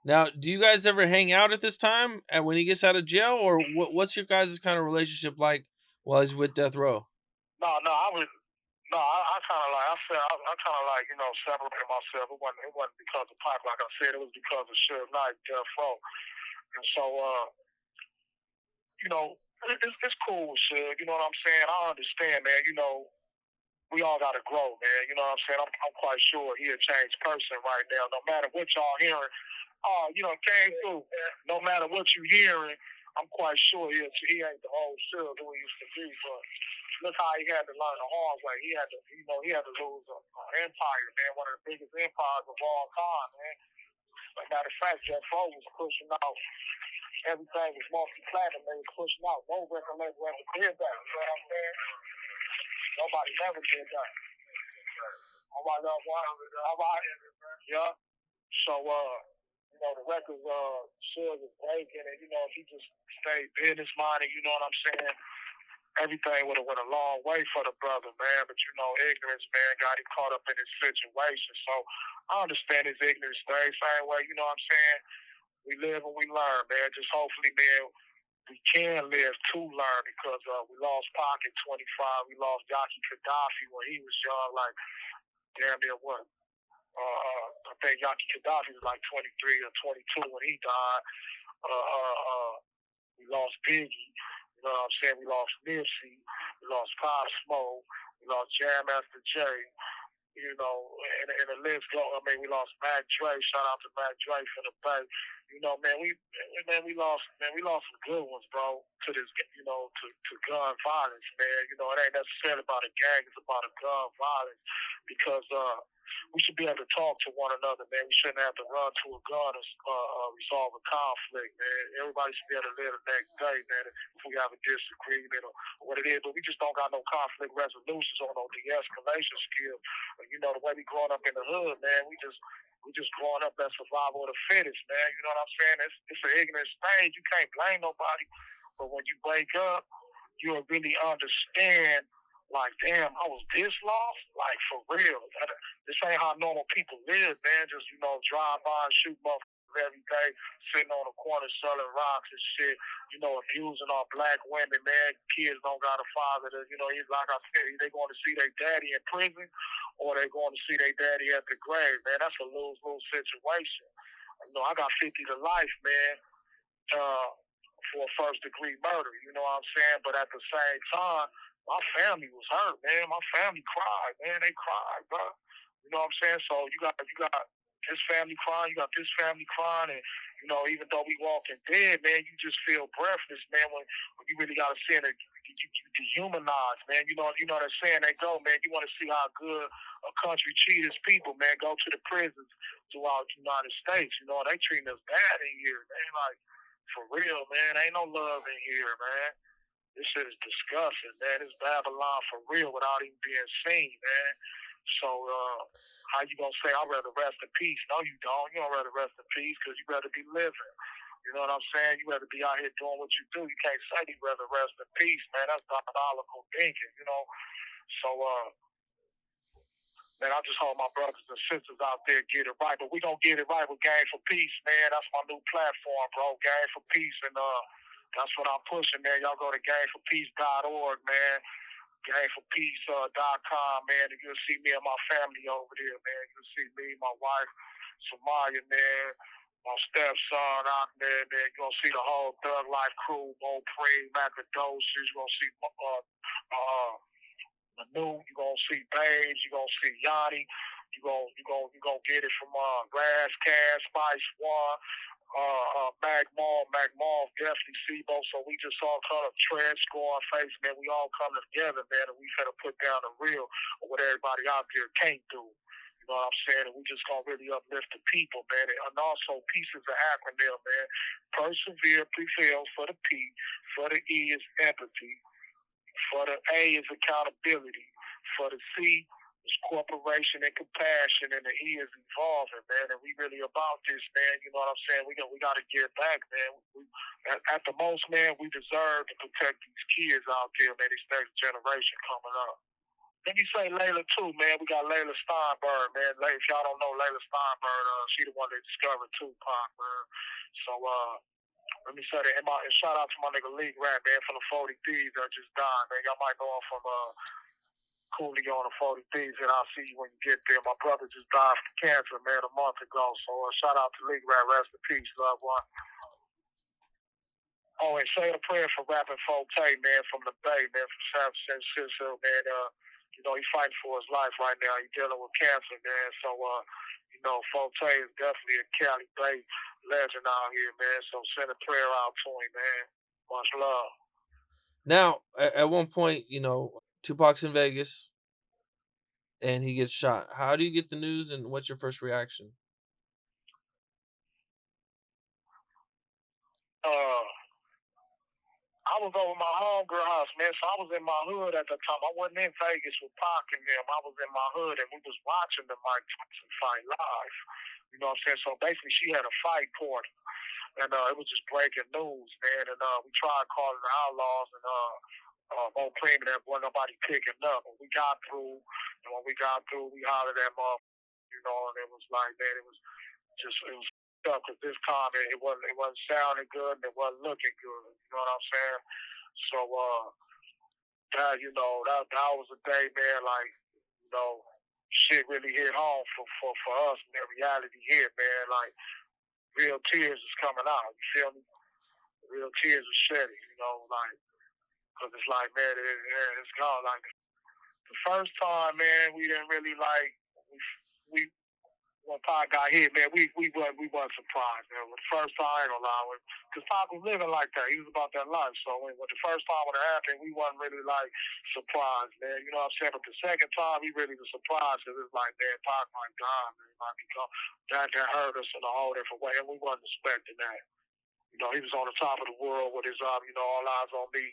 Now, do you guys ever hang out at this time, and when he gets out of jail, or what's your guys' kind of relationship like while he's with death row? I kind of like I kind of like separated myself. It wasn't because of Pac, like I said. It was because of Suge Knight, Death Row, and so it's cool with Suge. You know what I'm saying? I understand, man. You know, we all got to grow, man. You know what I'm saying? I'm quite sure he a changed person right now. No matter what y'all hearing, came through. No matter what you hearing, I'm quite sure he ain't the old Suge who he used to be. But look how he had to learn the hard way. He had to lose an empire, man. One of the biggest empires of all time, man. As a matter of fact, Jeff Rowe was pushing out. Everything was multi-platinum. They was pushing out. No record label ever did that. You know what I'm saying? Nobody never did that. All right, all right. Yeah. So, the records, Suge was breaking, and, if he just stayed business-minded, you know what I'm saying? Everything would have went a long way for the brother, man. But, ignorance, man, got him caught up in his situation. So, I understand his ignorance thing. Same way, you know what I'm saying? We live and we learn, man. Just hopefully, man, we can live to learn because we lost Pac at 25. We lost Yaki Gaddafi when he was young, like damn near what? I think Yaki Gaddafi was like 23 or 22 when he died. We lost Biggie. You know what I'm saying? We lost Nipsey. We lost Pop Smoke. We lost Jam Master J. And the list go. I mean, we lost Mac Dre. Shout out to Mac Dre for the Bay. We lost some good ones, bro. To this, to gun violence, man. It ain't necessarily about a gang. It's about a gun violence because we should be able to talk to one another, man. We shouldn't have to run to a gun and resolve a conflict, man. Everybody should be able to live the next day, man. If we have a disagreement or what it is, but we just don't got no conflict resolutions or no de-escalation skills. The way we growing up in the hood, man, we just growing up as survival of the fittest, man. You know what I'm saying? It's an ignorant stage. You can't blame nobody. But when you wake up, you'll really understand, like, damn, I was this lost? Like, for real. This ain't how normal people live, man. Just, drive by and shoot motherfuckers every day, sitting on the corner selling rocks and shit, abusing our black women, man. Kids don't got a father that, like I said, they going to see their daddy in prison or they going to see their daddy at the grave, man. That's a lose-lose situation. I got 50 to life, man, for first-degree murder, you know what I'm saying? But at the same time, my family was hurt, man. My family cried, man. They cried, bro. You know what I'm saying? So you got this family crying, you got this family crying, and even though we walking dead, man, you just feel breathless, man. When you really got to sit and you dehumanize, man. You know that saying they go, man. You want to see how good a country treats its people, man. Go to the prisons throughout the United States. You know they treat us bad in here, man. Like for real, man. Ain't no love in here, man. This shit is disgusting, man. It's Babylon for real without even being seen, man. So, how you gonna say I'd rather rest in peace? No, you don't. You don't rather rest in peace because you rather be living. You know what I'm saying? You rather be out here doing what you do. You can't say you rather rest in peace, man. That's diabolical thinking, you know. So, man, I just hope my brothers and sisters out there get it right. But we gonna get it right with Gang for Peace, man. That's my new platform, bro. Gang for Peace, and that's what I'm pushing, man. Y'all go to gangforpeace.org, man. Gangforpeace.com, man. And you'll see me and my family over there, man. You'll see me, my wife, Somalia, man. My stepson, Ahmed, man. You're gonna see the whole Thug Life crew, Mo Preem, Macadocious. You're gonna see Manu, you're gonna see Babes, you're gonna see Yanni, you're gonna get it from Grass Cash, Spice One, Mac Mall, definitely Sibo. So we just all kind of tread, score our face, man. We all come together, man, and we finna put down the real of what everybody out there can't do. You know what I'm saying? And we just gonna really uplift the people, man. And also, peace is an acronym, man. Persevere, prevail for the P, for the E is empathy, for the A is accountability. For the C is corporation and compassion. And the E is evolving, man. And we really about this, man. You know what I'm saying? We got to get back, man. At the most, man, we deserve to protect these kids out there, man. This next generation coming up. Let me say Layla too, man. We got Layla Steinberg, man. If y'all don't know Layla Steinberg, she the one that discovered Tupac, man. So, let me say that. And shout out to my nigga League Rat, man, from the 40 Thieves that just died, man. Y'all might know him from Coolio on the 40 Thieves, and I'll see you when you get there. My brother just died from cancer, man, a month ago. So shout out to League Rat. Rest in peace, loved one. Oh, and say a prayer for Rapping Forte, man, from the Bay, man, from San Francisco, man. You know, he's fighting for his life right now. He's dealing with cancer, man. So, you know, Forte is definitely a Cali Bay legend out here, man. So send a prayer out to him, man. Much love. Now, at one point, Tupac's in Vegas and he gets shot. How do you get the news, and what's your first reaction? I was over my homegirl house, man. So I was in my hood at the time. I wasn't in Vegas with Pac and them. I was in my hood, and we was watching the Mike Tyson fight live. You know what I'm saying? So basically, she had a fight party, and it was just breaking news, man. And we tried calling the Outlaws, and Mo Preem, that wasn't nobody picking up. But we got through, and when we got through, we hollered at mother, you know, and it was like, man, it was tough because this time it wasn't sounding good and it wasn't looking good. You know what I'm saying? So that was a day, man. Like shit really hit home for us, man. Reality hit, man. Like real tears is coming out. You feel me? Real tears are shedding. You know, like because it's like, man, it's gone. Like the first time, man, we didn't really like we when Pac got hit, man, we wasn't surprised, man. The first time, I ain't gonna lie, because Pac was living like that. He was about that life. So when the first time when it happened, we wasn't really like surprised, man. You know what I'm saying? But the second time, we really was surprised because it's like, man, Pac might die, man. He might become that hurt us in a whole different way, and we wasn't expecting that. You know, he was on the top of the world with his, all eyes on me.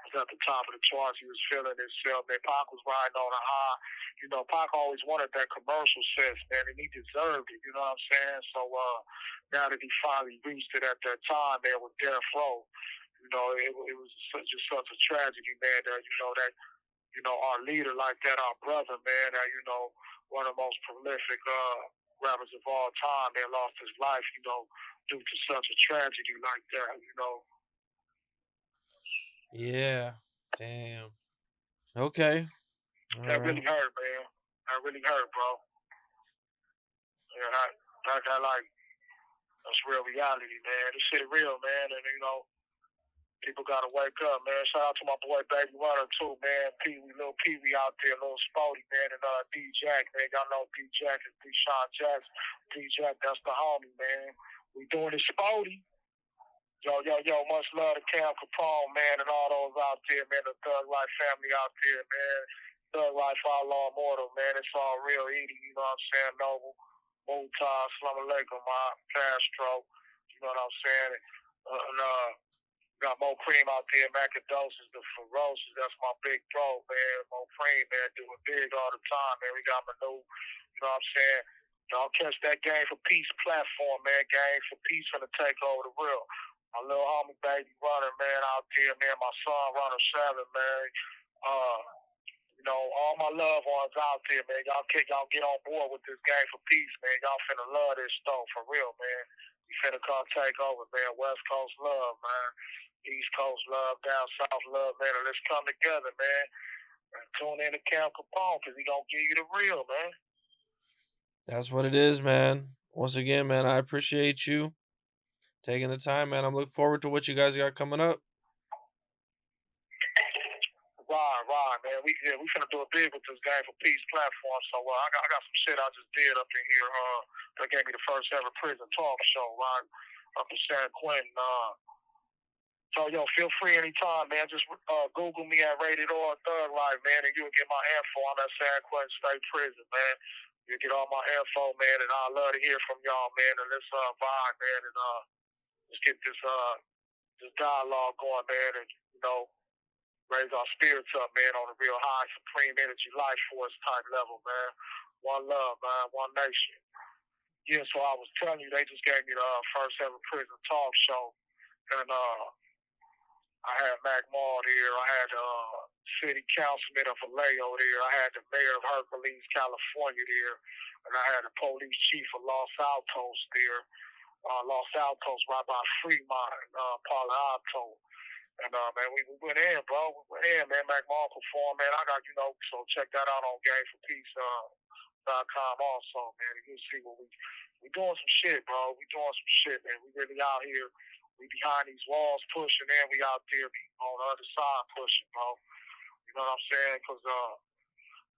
Was at the top of the charts. He was feeling himself. Man, Pac was riding on a high. You know, Pac always wanted that commercial success, man, and he deserved it. You know what I'm saying? So now that he finally reached it at that time, man, with Death Row, you know, it was just such a tragedy, man. That our leader like that, our brother, man, that one of the most prolific rappers of all time, man, lost his life, due to such a tragedy like that. Yeah. Damn. Okay. All That right. really hurt, man. That really hurt, bro. Yeah, that like that's real reality, man. This shit real, man, and people gotta wake up, man. Shout out to my boy Baby Runner too, man. Little Pee Wee out there, little Spody, man, and D Jack, man. Y'all know D Jack and D Sean Jackson. D Jack, that's the homie, man. We doing it Spody. Yo, much love to Cam Capone, man, and all those out there, man. The Thug Life family out there, man. Thug Life Outlaw Immortal, man. It's all real eating, you know what I'm saying? Noble, Wihtout, Slum Alaikum, Castro, you know what I'm saying? Got Mo Cream out there, Macadoses, the Ferocious. That's my big bro, man. Mo Cream, man, doing big all the time, man. We got Manu, you know what I'm saying? Y'all catch that Game for Peace platform, man. Game for Peace finna take over the real. My little homie, Baby Runner, man, out there, man. My son, Runner 7, man. You know, all my loved ones out there, man. Y'all get on board with this Game for Peace, man. Y'all finna love this stuff, for real, man. We finna come take over, man. West Coast love, man. East Coast love, down South love, man. And let's come together, man. And tune in to Camp Capone, because he gonna give you the real, man. That's what it is, man. Once again, man, I appreciate you taking the time, man. I'm looking forward to what you guys got coming up. Right, man. We finna do a big with this Game for Peace platform. So I got some shit I just did up in here. That gave me the first ever prison talk show, right? Up in San Quentin. So yo, feel free anytime, man. Just Google me at Rated R Thug Life, man, and you'll get my info. I'm at San Quentin State Prison, man. You'll get all my info, man, and I'd love to hear from y'all, man. And let's vibe, man, and let's get this dialogue going, man, and you know, raise our spirits up, man, on a real high, supreme energy life force type level, man. One love, man, one nation. Yeah, so I was telling you, they just gave me the first ever prison talk show, and I had Mac Maul here. I had city councilman of Vallejo there. I had the mayor of Hercules, California there. And I had the police chief of Los Altos there. Los Altos right by Fremont and Palo Alto. And man, we went in, bro. We went in, man. Mac Maul performed, man. I got, you know, so check that out on GameForPeace.com also, man. And you'll see what we doing some shit, bro. We doing some shit, man. We really out here. We behind these walls pushing, and we out there on the other side pushing, bro. You know what I'm saying? Because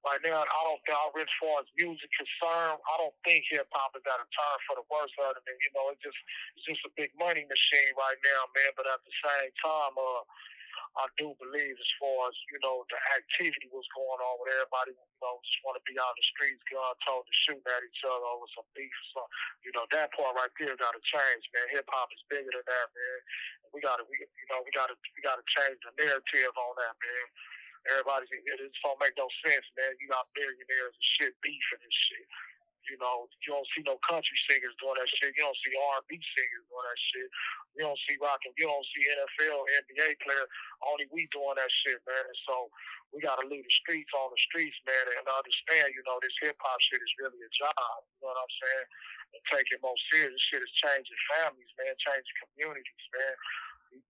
right now, I don't think, as far as music concerned, I don't think hip hop is at a turn for the worse other than, you know, it's just a big money machine right now, man. But at the same time, I do believe as far as, you know, the activity was going on with everybody, you know, just want to be out in the streets, gun told to shooting at each other over some beef. So, you know, that part right there got to change, man. Hip hop is bigger than that, man. We gotta change the narrative on that, man. Everybody, it just don't make no sense, man. You got millionaires and shit beefing and shit. You know, you don't see no country singers doing that shit. You don't see R&B singers doing that shit. You don't see rockin'. You don't see NFL, NBA player. Only we doing that shit, man. And so we got to leave the streets on the streets, man, and understand, you know, this hip hop shit is really a job. You know what I'm saying? And take it more serious. This shit is changing families, man, changing communities, man.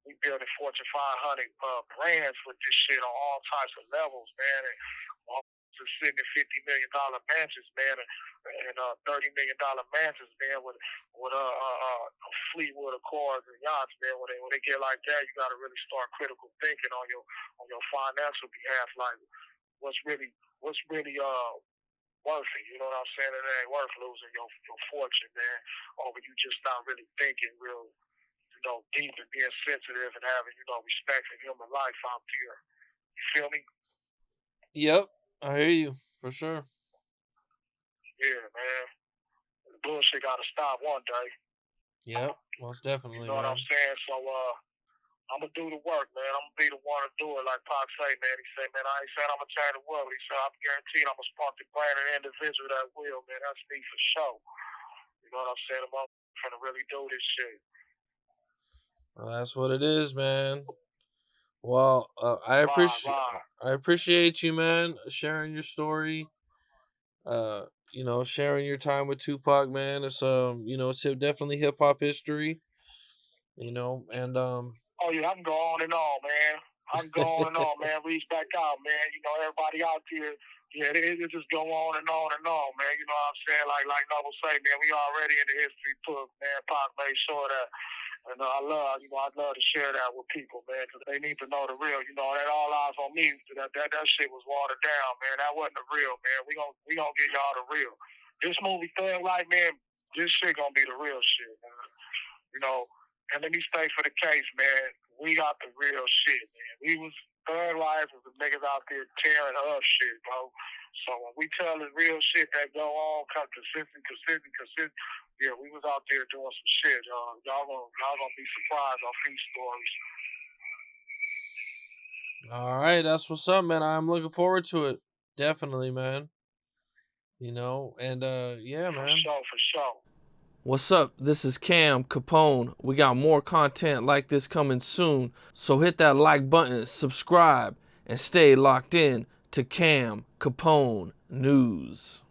We building Fortune 500 brands with this shit on all types of levels, man. And just sitting at $50 million mansions, man, and $30 million mansions, man, with a Fleetwood of cars and yachts, man. When they get like that, you got to really start critical thinking on your financial behalf, like what's really worth it. You know what I'm saying? It ain't worth losing your fortune, man, over you just not really thinking real, you know, deep and being sensitive and having, you know, respect for human life out there. You feel me? Yep, I hear you for sure. Yeah, man. The bullshit got to stop one day. Yep, most You definitely, know what man. I'm saying? So, I'm gonna do the work, man. I'm gonna be the one to do it, like Pac say, man. He said, man, I ain't saying I'm gonna change the world, but he said I'm guaranteed I'm gonna spark the brain of an individual that will, man. That's me for sure. You know what I'm saying? I'm gonna really do this shit. Well, that's what it is, man. Well, Right. I appreciate you, man, sharing your story. You know, sharing your time with Tupac, man. It's you know, it's definitely hip hop history. You know, and Oh yeah, I can go on and on, man. I can go on and on, man. Reach back out, man. You know, everybody out there, yeah, it just go on and on and on, man. You know what I'm saying? Like Noble say, man, we already in the history book, man. Pac made sure that, and I'd love to share that with people, man, because they need to know the real. You know, that all eyes on me. That shit was watered down, man. That wasn't the real, man. We gonna get y'all the real. This movie Thug Life, man. This shit gonna be the real shit, man. You know, and let me state for the case, man. We got the real shit, man. Thug life is the niggas out there tearing up shit, bro. So when we tell the real shit that go on, consistent, yeah, we was out there doing some shit. Y'all gonna be surprised off these stories. All right, that's what's up, man. I'm looking forward to it. Definitely, man. You know, and yeah, man. For sure. What's up? This is Cam Capone. We got more content like this coming soon, so hit that like button, subscribe, and stay locked in to Cam Capone News.